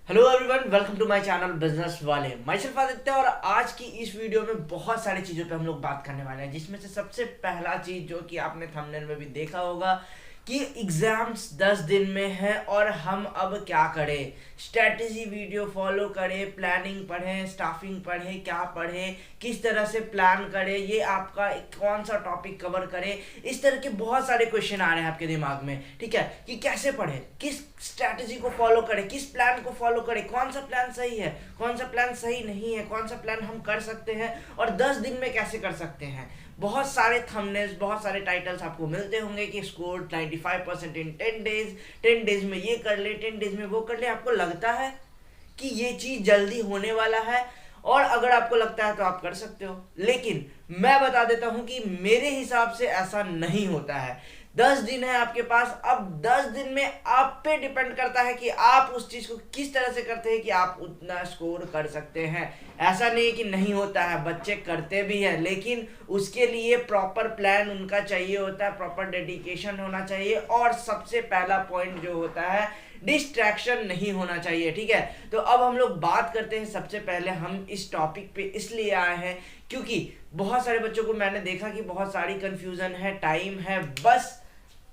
Hello everyone, welcome to my channel business वाले। Myself Aditya. और आज की इस वीडियो में बहुत सारी चीज़ों पे हम लोग बात करने वाले हैं, जिसमें से सबसे पहला चीज़ जो कि आपने थंबनेल में भी देखा होगा कि एग्जाम्स 10 दिन में है और हम अब क्या करें। स्ट्रेटजी वीडियो फॉलो करें, प्लानिंग पढ़ें, स्टाफिंग पढ़ें, क्या पढ़ें, किस तरह से प्लान करें, ये आपका कौन सा टॉपिक कवर करें। इस तरह के बहुत सारे क्वेश्चन आ रहे हैं आपके दिमाग में, ठीक है, कि कैसे पढ़ें, किस स्ट्रैटेजी को फॉलो करें, किस प्लान को फॉलो करें, कौन सा प्लान सही है, कौन सा प्लान सही नहीं है, कौन सा प्लान हम कर सकते हैं और 10 दिन में कैसे कर सकते हैं। बहुत सारे थंबनेल्स, बहुत सारे टाइटल्स आपको मिलते होंगे कि स्कोर 95% इन 10 डेज, 10 डेज में ये कर ले, 10 डेज में वो कर ले। आपको लगता है कि ये चीज जल्दी होने वाला है, और अगर आपको लगता है तो आप कर सकते हो, लेकिन मैं बता देता हूं कि मेरे हिसाब से ऐसा नहीं होता है। 10 दिन है आपके पास, अब 10 दिन में आप पे डिपेंड करता है कि आप उस चीज को किस तरह से करते हैं कि आप उतना स्कोर कर सकते हैं। ऐसा नहीं कि नहीं होता है, बच्चे करते भी हैं, लेकिन उसके लिए प्रॉपर प्लान उनका चाहिए होता है, प्रॉपर डेडिकेशन होना चाहिए, और सबसे पहला पॉइंट जो होता है, डिस्ट्रैक्शन नहीं होना चाहिए। ठीक है, तो अब हम लोग बात करते हैं। सबसे पहले हम इस टॉपिक पे इसलिए आए हैं क्योंकि बहुत सारे बच्चों को मैंने देखा कि बहुत सारी कंफ्यूजन है, टाइम है, बस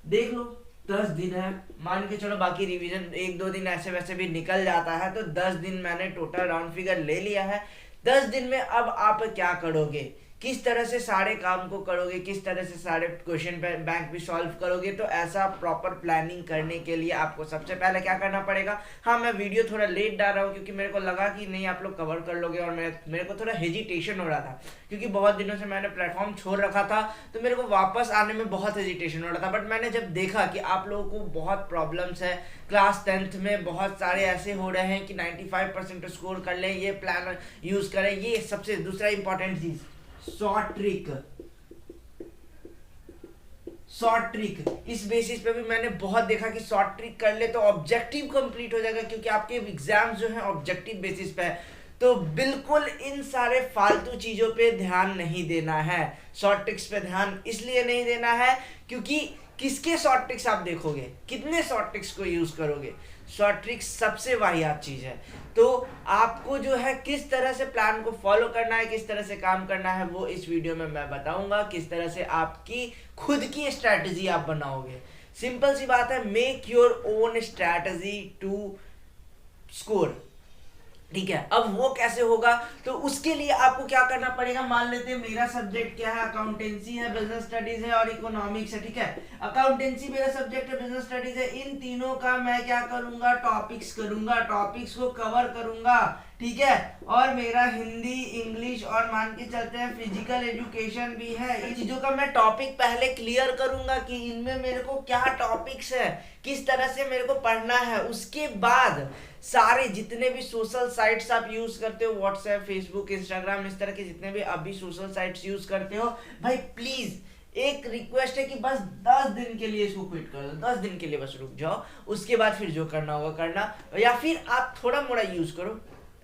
देख लो 10 दिन है, मान के चलो बाकी रिवीजन 1-2 दिन ऐसे वैसे भी निकल जाता है, तो 10 दिन मैंने टोटल राउंड फिगर ले लिया है। 10 दिन में अब आप क्या करोगे, किस तरह से सारे काम को करोगे, किस तरह से सारे क्वेश्चन बैंक भी सॉल्व करोगे। तो ऐसा प्रॉपर प्लानिंग करने के लिए आपको सबसे पहले क्या करना पड़ेगा। हाँ, मैं वीडियो थोड़ा लेट डाल रहा हूँ क्योंकि मेरे को लगा कि नहीं आप लोग कवर कर लोगे, और मेरे को थोड़ा हेजिटेशन हो रहा था क्योंकि बहुत दिनों से मैंने प्लेटफॉर्म छोड़ रखा था, तो मेरे को वापस आने में बहुत हेजिटेशन हो रहा था। बट मैंने जब देखा कि आप लोगों को बहुत प्रॉब्लम्स है, क्लास 10th में बहुत सारे ऐसे हो रहे हैं कि 95% स्कोर कर लें, ये प्लान यूज करें, ये सबसे दूसरा इंपॉर्टेंट चीज शॉर्ट ट्रिक। शॉर्ट ट्रिक इस बेसिस पे भी मैंने बहुत देखा कि शॉर्ट ट्रिक कर ले तो ऑब्जेक्टिव कंप्लीट हो जाएगा, क्योंकि आपके एग्जाम्स जो है ऑब्जेक्टिव बेसिस पे है। तो बिल्कुल इन सारे फालतू चीजों पे ध्यान नहीं देना है, शॉर्ट ट्रिक्स पे ध्यान इसलिए नहीं देना है क्योंकि किसके शॉर्ट ट्रिक्स आप देखोगे, कितने शॉर्ट ट्रिक्स को यूज करोगे। शॉर्ट ट्रिक्स सबसे वाहियात चीज है। तो आपको जो है किस तरह से प्लान को फॉलो करना है, किस तरह से काम करना है, वो इस वीडियो में मैं बताऊंगा। किस तरह से आपकी खुद की स्ट्रैटेजी आप बनाओगे। सिंपल सी बात है, make your own strategy to score. ठीक है, अब वो कैसे होगा, तो उसके लिए आपको क्या करना पड़ेगा। मान लेते हैं मेरा सब्जेक्ट क्या है, अकाउंटेंसी है, बिजनेस स्टडीज है और इकोनॉमिक्स है। ठीक है, अकाउंटेंसी मेरा सब्जेक्ट है, बिजनेस स्टडीज है, इन तीनों का मैं क्या करूंगा, टॉपिक्स करूंगा, टॉपिक्स को कवर करूंगा। ठीक है, और मेरा हिंदी, इंग्लिश और मान के चलते हैं फिजिकल एजुकेशन भी है। इन चीजों का मैं टॉपिक पहले क्लियर करूंगा कि इनमें मेरे को क्या टॉपिक्स है, किस तरह से मेरे को पढ़ना है। उसके बाद सारे जितने भी सोशल साइट्स आप यूज करते हो, व्हाट्सएप, फेसबुक, इंस्टाग्राम, इस तरह के जितने भी अभी सोशल साइट्स यूज करते हो, भाई प्लीज एक रिक्वेस्ट है कि बस 10 दिन के लिए इसको क्विट कर दो, 10 दिन के लिए बस रुक जाओ। उसके बाद फिर जो करना होगा करना, या फिर आप थोड़ा मोड़ा यूज करो।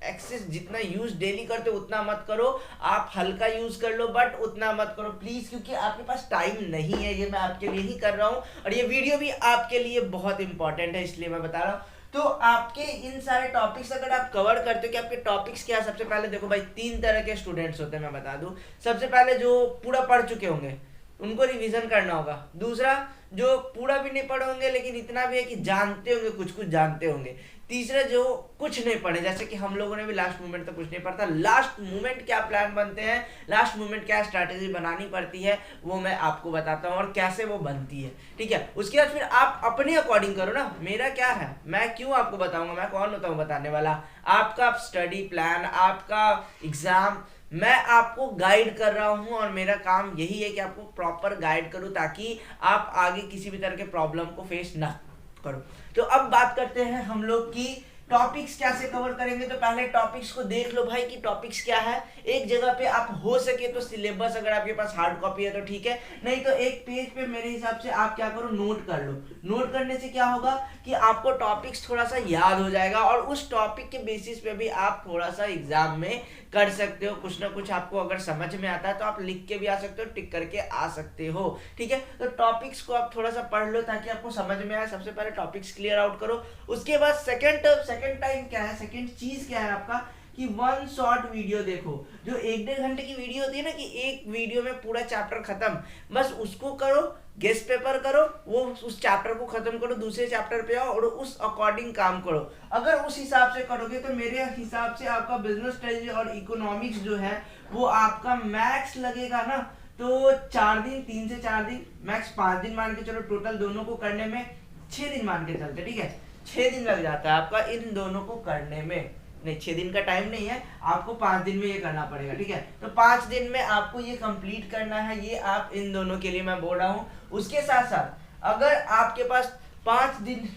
एक्सेस जितना यूज डेली करते हो उतना मत करो, आप हल्का यूज कर लो बट उतना मत करो प्लीज, क्योंकि आपके पास टाइम नहीं है। ये मैं आपके लिए ही कर रहा हूँ और ये वीडियो भी आपके लिए बहुत इंपॉर्टेंट है, इसलिए मैं बता रहा हूँ। तो आपके इन सारे टॉपिक्स अगर आप कवर करते हो कि आपके टॉपिक्स क्या है, सबसे पहले देखो भाई 3 तरह के स्टूडेंट्स होते हैं, मैं बता दूं। सबसे पहले जो पूरा पढ़ चुके होंगे उनको रिवीजन करना होगा। दूसरा, जो पूरा भी नहीं पढ़े होंगे लेकिन इतना भी है कि जानते होंगे, कुछ कुछ जानते होंगे। तीसरा, जो कुछ नहीं पढ़े, जैसे कि हम लोगों ने भी लास्ट मोमेंट तक कुछ नहीं पढ़ता, लास्ट मोमेंट क्या प्लान बनते हैं, लास्ट मोमेंट क्या स्ट्रैटेजी बनानी पड़ती है, वो मैं आपको बताता हूँ और कैसे वो बनती है। ठीक है, उसके बाद फिर आप अपने अकॉर्डिंग करो ना। मेरा क्या है, मैं क्यों आपको बताऊंगा, मैं कौन होता हूँ बताने वाला। आपका स्टडी प्लान, आपका एग्जाम, मैं आपको गाइड कर रहा हूं और मेरा काम यही है कि आपको प्रॉपर गाइड करूं ताकि आप आगे किसी भी तरह के प्रॉब्लम को फेस ना करो। तो अब बात करते हैं हम लोग की टॉपिक्स कैसे कवर करेंगे। तो पहले टॉपिक्स को देख लो भाई कि टॉपिक्स क्या है। एक जगह पे आप हो सके तो सिलेबस, अगर आपके पास हार्ड कॉपी है तो ठीक है, नहीं तो एक पेज पे मेरे हिसाब से आप क्या करो, नोट कर लो। नोट करने से क्या होगा कि आपको टॉपिक्स थोड़ा सा याद हो जाएगा और उस टॉपिक के बेसिस पे भी आप थोड़ा सा एग्जाम में कर सकते हो। कुछ ना कुछ आपको अगर समझ में आता है तो आप लिख के भी आ सकते हो, टिक करके आ सकते हो। ठीक है, तो टॉपिक्स को आप थोड़ा सा पढ़ लो ताकि आपको समझ में आए। सबसे पहले टॉपिक्स क्लियर आउट करो। उसके बाद सेकंड सेकंड टाइम क्या है, सेकंड चीज क्या है आपका कि वन शॉर्ट वीडियो देखो। जो 1-1.5 घंटे की वीडियो होती है ना, कि एक वीडियो में पूरा चैप्टर खत्म, बस उसको करो, गेस्ट पेपर करो, वो उस चैप्टर को खत्म करो, दूसरे चैप्टर पे आओ और उस अकॉर्डिंग काम करो। अगर उस हिसाब से करोगे तो मेरे हिसाब से आपका बिजनेस स्ट्रेटजी और इकोनॉमिक्स जो है वो आपका मैक्स लगेगा ना, तो 4 दिन, 3 से 4 दिन, मैक्स 5 दिन मान के चलो, टोटल दोनों को करने में 6 दिन मान के चलते, ठीक है। 6 दिन लग जाता है आपका इन दोनों को करने में। नहीं, 6 दिन का टाइम नहीं है, आपको 5 दिन में ये करना पड़ेगा, ठीक है। तो 5 दिन में आपको ये कंप्लीट करना है, ये आप इन दोनों के लिए मैं बोल रहा हूँ। उसके साथ साथ अगर आपके पास 5 दिन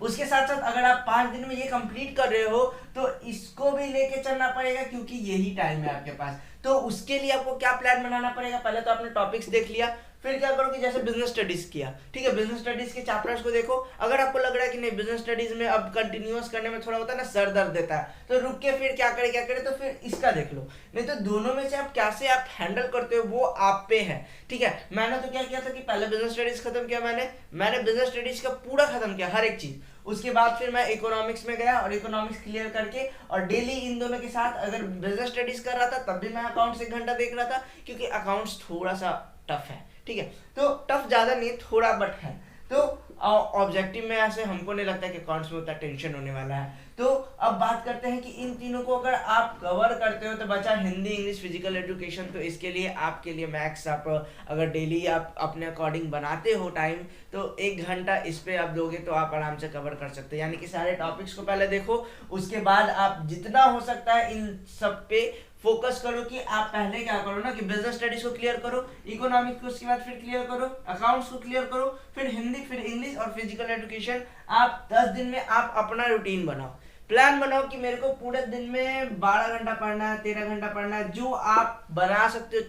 उसके साथ साथ अगर आप 5 दिन में ये कंप्लीट कर रहे हो तो इसको भी लेके चलना पड़ेगा, क्योंकि यही टाइम है आपके पास। तो उसके लिए आपको क्या प्लान बनाना पड़ेगा, पहले तो आपने टॉपिक्स देख लिया, फिर क्या करो कि जैसे बिजनेस स्टडीज किया, ठीक है, बिजनेस स्टडीज के चैप्टर्स को देखो। अगर आपको लग रहा है कि नहीं बिजनेस स्टडीज में अब कंटिन्यूअस करने में थोड़ा होता है ना, सर दर्द देता है, तो रुक के फिर क्या करे, तो फिर इसका देख लो। नहीं तो दोनों में से आप कैसे आप हैंडल करते हो वो आप पे है, ठीक है। मैंने तो क्या किया था कि पहले बिजनेस स्टडीज खत्म किया, मैंने बिजनेस स्टडीज का पूरा खत्म किया, हर एक चीज। उसके बाद फिर मैं इकोनॉमिक्स में गया और इकोनॉमिक्स क्लियर करके, और डेली इन दोनों के साथ अगर बिजनेस स्टडीज कर रहा था तब भी मैं अकाउंट्स 1 घंटा देख रहा था, क्योंकि अकाउंट्स थोड़ा सा टफ है, ठीक है। तो टफ ज्यादा नहीं, थोड़ा बट है। तो ऑब्जेक्टिव में ऐसे हमको नहीं लगता कि अकाउंट्स में उतना टेंशन होने वाला है। तो अब बात करते हैं कि इन तीनों को अगर आप कवर करते हो तो बचा हिंदी, इंग्लिश, फिजिकल एजुकेशन। तो इसके लिए आपके लिए मैक्स आप अगर डेली आप अपने अकॉर्डिंग बनाते हो टाइम, तो 1 घंटा इस पे आप दोगे तो आप आराम से कवर कर सकते हो। यानी कि सारे टॉपिक्स को पहले देखो, उसके बाद आप जितना हो सकता है इन सब पे फोकस करो। कि आप पहले क्या करो ना कि बिजनेस स्टडीज को क्लियर करो, इकोनॉमिक्स को उसके बाद फिर क्लियर करो, अकाउंट्स को क्लियर करो, फिर हिंदी, फिर इंग्लिश और फिजिकल एजुकेशन। आप 10 दिन में आप अपना रूटीन बनाओ, प्लान बनाओ कि मेरे को पूरे दिन में 12 घंटा पढ़ना है, 13 घंटा पढ़ना है, जो आप बना सकते हो,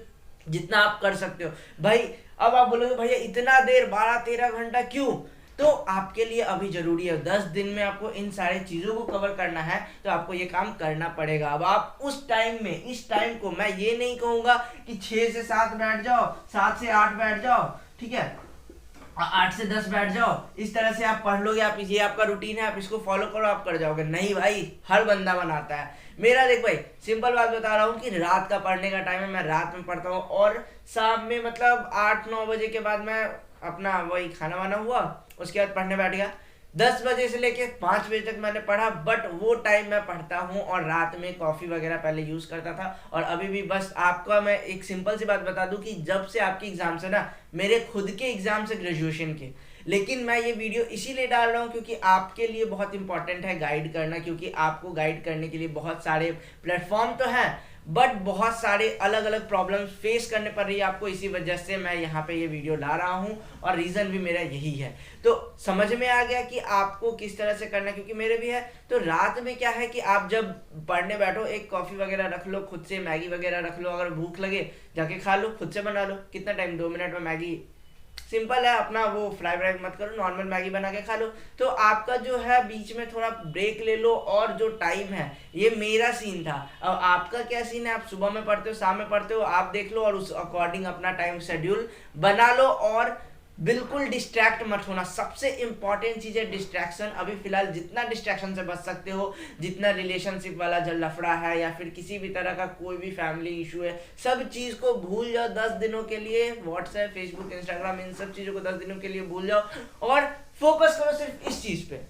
जितना आप कर सकते हो भाई। अब आप बोलोगे भैया इतना देर 12-13 घंटा क्यों, तो आपके लिए अभी जरूरी है। 10 दिन में आपको इन सारी चीजों को कवर करना है, तो आपको ये काम करना पड़ेगा। अब आप उस टाइम में, इस टाइम को मैं ये नहीं कहूंगा कि 6 से 7 बैठ जाओ, 7 से 8 बैठ जाओ, ठीक है, 8 से 10 बैठ जाओ, इस तरह से आप पढ़ लोगे, आप ये आपका रूटीन है, आप इसको फॉलो करो, आप कर जाओगे। नहीं भाई, हर बंदा बनाता है। मेरा देख भाई, सिंपल बात बता रहा हूँ कि रात का पढ़ने का टाइम है, मैं रात में पढ़ता हूँ, और शाम में मतलब 8-9 बजे के बाद मैं अपना वही खाना वाना हुआ, उसके बाद पढ़ने बैठ गया। 10 बजे से लेके 5 बजे तक मैंने पढ़ा, बट वो टाइम मैं पढ़ता हूँ, और रात में कॉफ़ी वगैरह पहले यूज़ करता था, और अभी भी। बस आपका मैं एक सिंपल सी बात बता दूँ कि जब से आपके एग्जाम से ना, मेरे खुद के एग्जाम से ग्रेजुएशन के, लेकिन मैं ये वीडियो इसीलिए डाल रहा हूँ क्योंकि आपके लिए बहुत इंपॉर्टेंट है गाइड करना, क्योंकि आपको गाइड करने के लिए बहुत सारे प्लेटफॉर्म तो हैं, बट बहुत सारे अलग अलग प्रॉब्लम्स फेस करने पड़ रही है आपको। इसी वजह से मैं यहाँ पे ये वीडियो ला रहा हूँ, और रीज़न भी मेरा यही है। तो समझ में आ गया कि आपको किस तरह से करना है, क्योंकि मेरे भी है। तो रात में क्या है कि आप जब पढ़ने बैठो, एक कॉफ़ी वगैरह रख लो, खुद से मैगी वगैरह रख लो, अगर भूख लगे जाके खा लो, खुद से बना लो, कितना टाइम, 2 मिनट में मैगी, सिंपल है अपना। वो फ्राई व्राई मत करो, नॉर्मल मैगी बना के खा लो। तो आपका जो है बीच में थोड़ा ब्रेक ले लो, और जो टाइम है, ये मेरा सीन था। अब आपका क्या सीन है, आप सुबह में पढ़ते हो, शाम में पढ़ते हो, आप देख लो, और उस अकॉर्डिंग अपना टाइम शेड्यूल बना लो। और बिल्कुल डिस्ट्रैक्ट मत होना, सबसे इंपॉर्टेंट चीज है डिस्ट्रैक्शन। अभी फिलहाल जितना डिस्ट्रैक्शन से बच सकते हो, जितना रिलेशनशिप वाला जो लफड़ा है, या फिर किसी भी तरह का कोई भी फैमिली इशू है, सब चीज को भूल जाओ 10 दिनों के लिए। व्हाट्सएप, फेसबुक, इंस्टाग्राम, इन सब चीजों को 10 दिनों के लिए भूल जाओ, और फोकस करो सिर्फ इस चीज पे।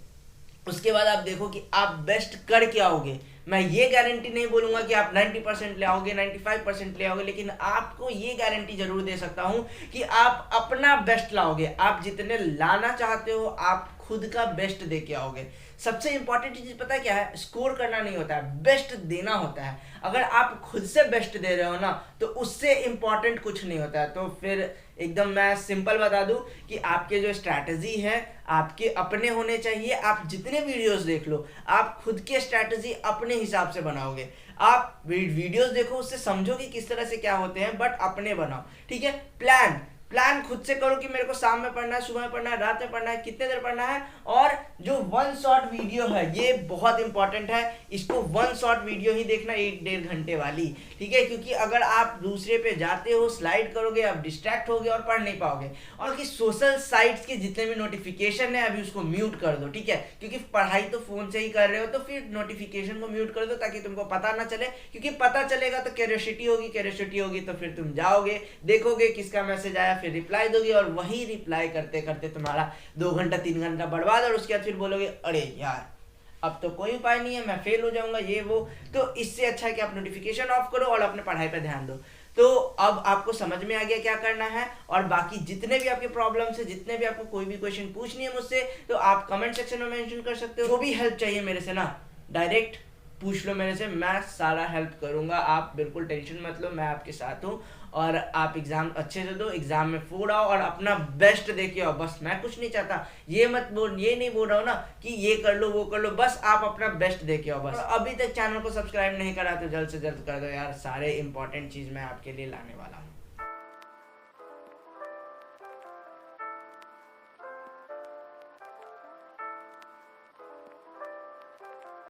उसके बाद आप देखो कि आप बेस्ट कर क्या आओगे। मैं ये गारंटी नहीं बोलूंगा कि आप 90% ले आओगे, 95% ले आओगे, लेकिन आपको ये गारंटी जरूर दे सकता हूं कि आप अपना बेस्ट लाओगे। आप जितने लाना चाहते हो, आप खुद का बेस्ट दे के आओगे। सबसे इंपॉर्टेंट चीज पता है क्या है, स्कोर करना नहीं होता है, बेस्ट देना होता है। अगर आप खुद से बेस्ट दे रहे हो ना, तो उससे इंपॉर्टेंट कुछ नहीं होता है। तो फिर एकदम मैं सिंपल बता दूं कि आपके जो स्ट्रैटेजी है आपके अपने होने चाहिए। आप जितने वीडियोस देख लो, आप खुद के स्ट्रैटेजी अपने हिसाब से बनाओगे। आप वीडियोस देखो, उससे समझो कि किस तरह से क्या होते हैं, बट अपने बनाओ, ठीक है। प्लान खुद से करो कि मेरे को शाम में पढ़ना है, सुबह में पढ़ना है, रात में पढ़ना है, कितने देर पढ़ना है। और जो वन शॉट वीडियो है ये बहुत इंपॉर्टेंट है, इसको वन शॉट वीडियो ही देखना 1-1.5 घंटे वाली, ठीक है। क्योंकि अगर आप दूसरे पे जाते हो, स्लाइड करोगे, आप डिस्ट्रैक्ट होगे और पढ़ नहीं पाओगे। और कि सोशल साइट्स के जितने भी नोटिफिकेशन है अभी उसको म्यूट कर दो, ठीक है। क्योंकि पढ़ाई तो फोन से ही कर रहे हो, तो फिर नोटिफिकेशन को म्यूट कर दो ताकि तुमको पता ना चले। क्योंकि पता चलेगा तो क्यूरियोसिटी होगी तो फिर तुम जाओगे, देखोगे किसका मैसेज आया, फिर रिप्लाई दोगे और वही रिप्लाई करते करते तुम्हारा 2 घंटा 3 घंटा बर्बाद। और उसके बाद फिर बोलोगे अरे यार अब तो कोई उपाय नहीं है, मैं फेल हो जाऊंगा, ये वो। तो इससे अच्छा है कि आप नोटिफिकेशन ऑफ करो और अपने पढ़ाई पे ध्यान दो। तो अब आपको समझ में आ गया क्या करना है। और बाकी जितने भी आपके प्रॉब्लम्स है, जितने भी आपको कोई भी क्वेश्चन पूछनी है मुझसे, तो आप कमेंट सेक्शन में मेंशन कर सकते हो। जो भी हेल्प चाहिए मेरे से ना, डायरेक्ट पूछ लो मेरे से, मैं सारा हेल्प करूंगा। आप बिल्कुल टेंशन मत लो, मैं आपके साथ हूँ। और आप एग्जाम अच्छे से दो, एग्जाम में 4 आओ और अपना बेस्ट देके आओ। बस मैं कुछ नहीं चाहता, ये नहीं बोल रहा हूँ ना कि ये कर लो वो कर लो, बस आप अपना बेस्ट देके आओ बस। अभी तक चैनल को सब्सक्राइब नहीं करा तो जल्द से जल्द कर दो यार, सारे इंपॉर्टेंट चीज मैं आपके लिए लाने वाला हूँ।